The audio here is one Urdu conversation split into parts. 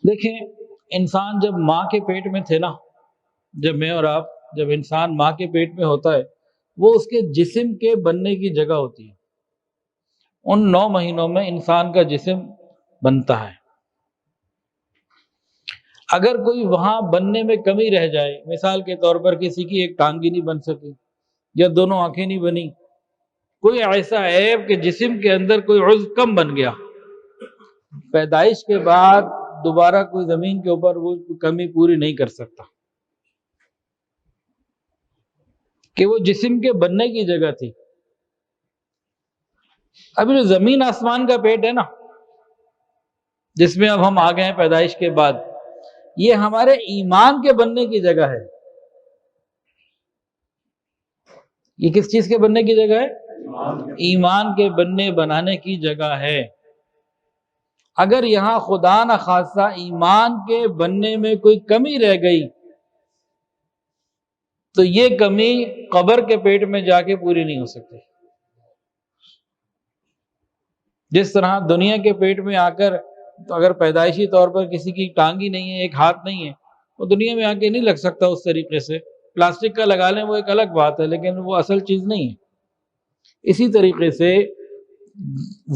دیکھیں، انسان جب ماں کے پیٹ میں تھے نا، جب میں اور آپ، جب انسان ماں کے پیٹ میں ہوتا ہے، وہ اس کے جسم کے بننے کی جگہ ہوتی ہے۔ ان 9 مہینوں میں انسان کا جسم بنتا ہے۔ اگر کوئی وہاں بننے میں کمی رہ جائے، مثال کے طور پر کسی کی ایک ٹانگ ہی نہیں بن سکی یا دونوں آنکھیں نہیں بنی، کوئی ایسا عیب کہ جسم کے اندر کوئی عضو کم بن گیا، پیدائش کے بعد دوبارہ کوئی زمین کے اوپر وہ کمی پوری نہیں کر سکتا، کہ وہ جسم کے بننے کی جگہ تھی۔ ابھی جو زمین آسمان کا پیٹ ہے نا، جس میں اب ہم آ گئے ہیں پیدائش کے بعد، یہ ہمارے ایمان کے بننے کی جگہ ہے۔ یہ کس چیز کے بننے کی جگہ ہے؟ ایمان کے بنانے کی جگہ ہے۔ اگر یہاں خدا نخواستہ ایمان کے بننے میں کوئی کمی رہ گئی تو یہ کمی قبر کے پیٹ میں جا کے پوری نہیں ہو سکتی۔ جس طرح دنیا کے پیٹ میں آ کر اگر پیدائشی طور پر کسی کی ٹانگ ہی نہیں ہے، ایک ہاتھ نہیں ہے، وہ دنیا میں آ کے نہیں لگ سکتا اس طریقے سے۔ پلاسٹک کا لگا لیں وہ ایک الگ بات ہے، لیکن وہ اصل چیز نہیں ہے۔ اسی طریقے سے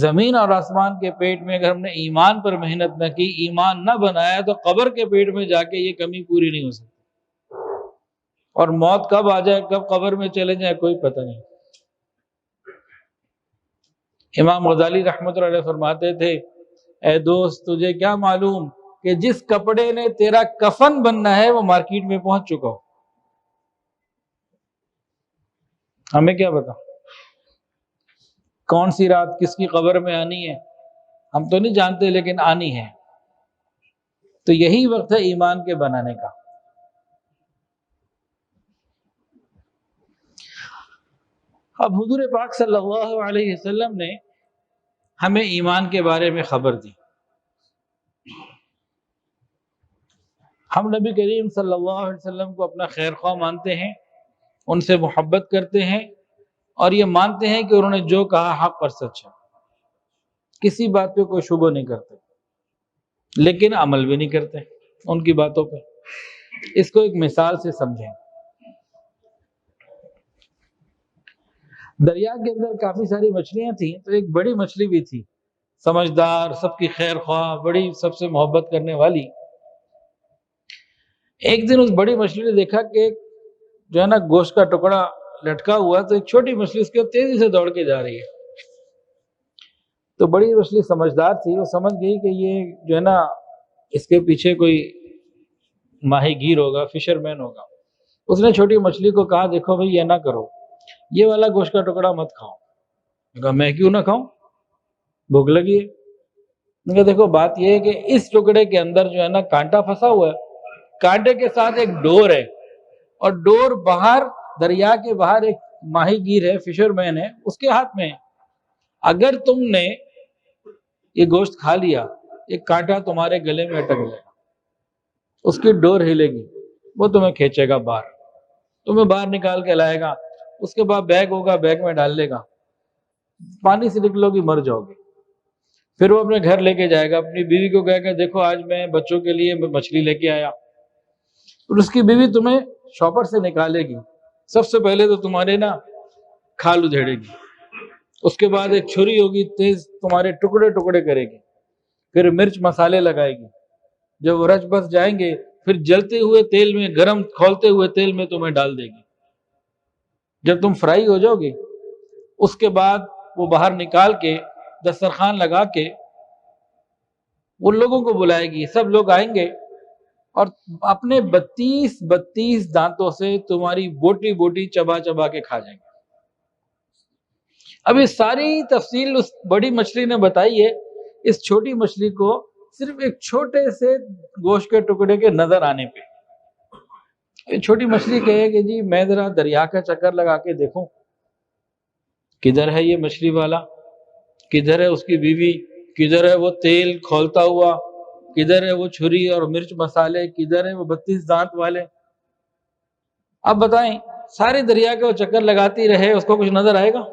زمین اور آسمان کے پیٹ میں اگر ہم نے ایمان پر محنت نہ کی، ایمان نہ بنایا، تو قبر کے پیٹ میں جا کے یہ کمی پوری نہیں ہو سکتی۔ اور موت کب آ جائے، کب قبر میں چلے جائے، کوئی پتہ نہیں۔ امام غزالی رحمۃ اللہ علیہ فرماتے تھے، اے دوست تجھے کیا معلوم کہ جس کپڑے نے تیرا کفن بننا ہے وہ مارکیٹ میں پہنچ چکا ہو۔ ہمیں کیا پتا کون سی رات کس کی قبر میں آنی ہے، ہم تو نہیں جانتے، لیکن آنی ہے۔ تو یہی وقت ہے ایمان کے بنانے کا۔ اب حضور پاک صلی اللہ علیہ وسلم نے ہمیں ایمان کے بارے میں خبر دی۔ ہم نبی کریم صلی اللہ علیہ وسلم کو اپنا خیر خواہ مانتے ہیں، ان سے محبت کرتے ہیں، اور یہ مانتے ہیں کہ انہوں نے جو کہا حق اور سچ ہے، کسی بات پہ کوئی شبہ نہیں کرتے، لیکن عمل بھی نہیں کرتے ان کی باتوں پہ۔ اس کو ایک مثال سے سمجھیں۔ دریا کے اندر کافی ساری مچھلیاں تھیں، تو ایک بڑی مچھلی بھی تھی، سمجھدار، سب کی خیر خواہ، بڑی سب سے محبت کرنے والی۔ ایک دن اس بڑی مچھلی نے دیکھا کہ جو ہے نا گوشت کا ٹکڑا لٹکا ہوا، تو ایک چھوٹی مچھلی اس کے تیزی سے دوڑ کے جا رہی ہے۔ تو بڑی مچھلی سمجھدار تھی، وہ سمجھ گئی کہ یہ جو ہے نا اس کے پیچھے کوئی ماہی گیر ہوگا، فشر مین ہوگا۔ اس نے چھوٹی مچھلی کو کہا، دیکھو بھئی یہ نہ کرو، یہ والا گوشت کا ٹکڑا مت کھاؤ۔ کہا میں کیوں نہ کھاؤں، بھوک لگی ہے۔ میں کہا دیکھو بات یہ ہے کہ اس ٹکڑے کے اندر جو ہے نا کانٹا پھنسا ہوا ہے، کانٹے کے ساتھ ایک ڈور ہے، اور ڈور باہر دریا کے باہر ایک ماہی گیر ہے، فشر مین ہے، اس کے ہاتھ میں ہے۔ اگر تم نے یہ گوشت کھا لیا، ایک کانٹا تمہارے گلے میں اٹک جائے گا، اس کی ڈور ہلے گی، وہ تمہیں کھینچے گا باہر، تمہیں باہر نکال کے لائے گا، اس کے بعد بیگ ہوگا، بیگ میں ڈال لے گا، پانی سے نکلو گی، مر جاؤ گے۔ پھر وہ اپنے گھر لے کے جائے گا، اپنی بیوی کو کہے گا دیکھو آج میں بچوں کے لیے مچھلی لے کے آیا، اور اس کی بیوی تمہیں شاپر سے نکالے گی۔ سب سے پہلے تو تمہارے نا کھال ادھیڑے گی، اس کے بعد ایک چھری ہوگی، تیز تمہارے ٹکڑے ٹکڑے کرے گی، پھر مرچ مسالے لگائے گی۔ جب وہ رچ بس جائیں گے، پھر جلتے ہوئے تیل میں، گرم کھولتے ہوئے تیل میں تمہیں ڈال دے گی۔ جب تم فرائی ہو جاؤ گے، اس کے بعد وہ باہر نکال کے دسترخوان لگا کے ان لوگوں کو بلائے گی، سب لوگ آئیں گے اور اپنے 32 دانتوں سے تمہاری بوٹی بوٹی چبا چبا کے کھا جائیں گے۔ اب یہ ساری تفصیل اس بڑی مچھلی نے بتائی ہے، اس چھوٹی مچھلی کو صرف ایک چھوٹے سے گوشت کے ٹکڑے کے نظر آنے پہ۔ یہ چھوٹی مچھلی کہے کہ جی میں ذرا دریا کا چکر لگا کے دیکھوں، کدھر ہے یہ مچھلی والا، کدھر ہے اس کی بیوی، کدھر ہے وہ تیل کھولتا ہوا، کدھر ہے وہ چھری اور مرچ مسالے، کدھر ہے وہ 32 دانت والے۔ اب بتائیں سارے دریا کے وہ چکر لگاتی رہے، اس کو کچھ نظر آئے گا؟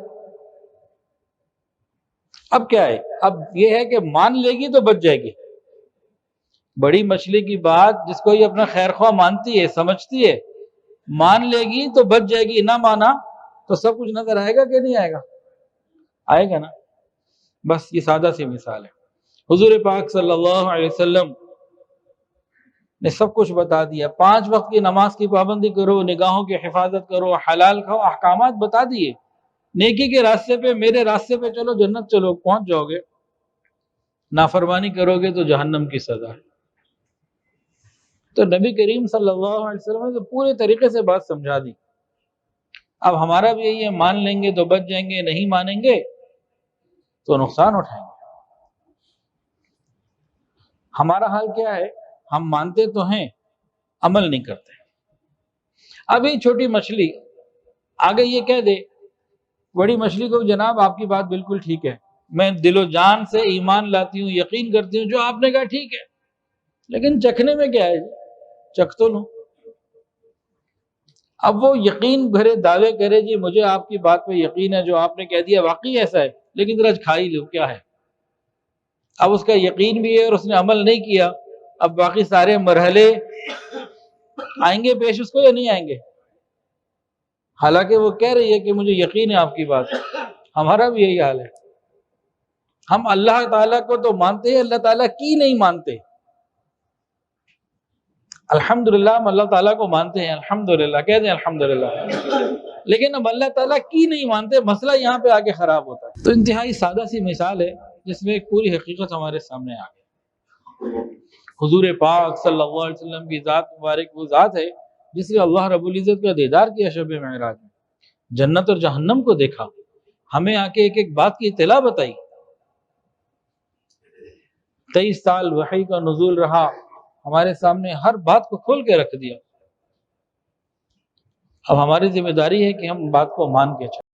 اب کیا ہے، اب یہ ہے کہ مان لے گی تو بچ جائے گی، بڑی مچھلی کی بات جس کو یہ اپنا خیر خواہ مانتی ہے، سمجھتی ہے، مان لے گی تو بچ جائے گی، نہ مانا تو سب کچھ نظر آئے گا کہ نہیں آئے گا؟ آئے گا نا۔ بس یہ سادہ سی مثال ہے۔ حضور پاک صلی اللہ علیہ وسلم نے سب کچھ بتا دیا، 5 وقت کی نماز کی پابندی کرو، نگاہوں کی حفاظت کرو، حلال کھاؤ، احکامات بتا دیے۔ نیکی کے راستے پہ، میرے راستے پہ چلو، جنت چلو، پہنچ جاؤ گے۔ نافرمانی کرو گے تو جہنم کی سزا ہے۔ تو نبی کریم صلی اللہ علیہ وسلم نے پورے طریقے سے بات سمجھا دی۔ اب ہمارا بھی یہی ہے، مان لیں گے تو بچ جائیں گے، نہیں مانیں گے تو نقصان اٹھائیں گے۔ ہمارا حال کیا ہے؟ ہم مانتے تو ہیں، عمل نہیں کرتے۔ اب یہ چھوٹی مچھلی آگے یہ کہہ دے بڑی مچھلی کو، جناب آپ کی بات بالکل ٹھیک ہے، میں دل و جان سے ایمان لاتی ہوں، یقین کرتی ہوں، جو آپ نے کہا ٹھیک ہے، لیکن چکھنے میں کیا ہے؟ چکھ تو لوں۔ اب وہ یقین بھرے دعوے کرے، جی مجھے آپ کی بات پہ یقین ہے، جو آپ نے کہہ دیا واقعی ایسا ہے، لیکن ذرا کھا ہی لو، کیا ہے؟ اب اس کا یقین بھی ہے اور اس نے عمل نہیں کیا، اب باقی سارے مرحلے آئیں گے پیش اس کو یا نہیں آئیں گے؟ حالانکہ وہ کہہ رہی ہے کہ مجھے یقین ہے آپ کی بات۔ ہمارا بھی یہی حال ہے، ہم اللہ تعالیٰ کو تو مانتے ہیں، اللہ تعالیٰ کی نہیں مانتے۔ الحمدللہ ہم اللہ تعالیٰ کو مانتے ہیں، الحمدللہ کہہ دیں الحمدللہ، لیکن ہم اللہ تعالیٰ کی نہیں مانتے، مسئلہ یہاں پہ آگے خراب ہوتا ہے۔ تو انتہائی سادہ سی مثال ہے جس میں ایک پوری حقیقت ہمارے سامنے آ گئی۔ حضور پاک صلی اللہ علیہ وسلم کی ذات مبارک وہ ذات ہے جس نے اللہ رب العزت کا دیدار کیا شب معراج میں، جنت اور جہنم کو دیکھا، ہمیں آ کے ایک ایک بات کی اطلاع بتائی۔ 23 سال وحی کا نزول رہا، ہمارے سامنے ہر بات کو کھول کے رکھ دیا۔ اب ہماری ذمہ داری ہے کہ ہم بات کو مان کے چلیں۔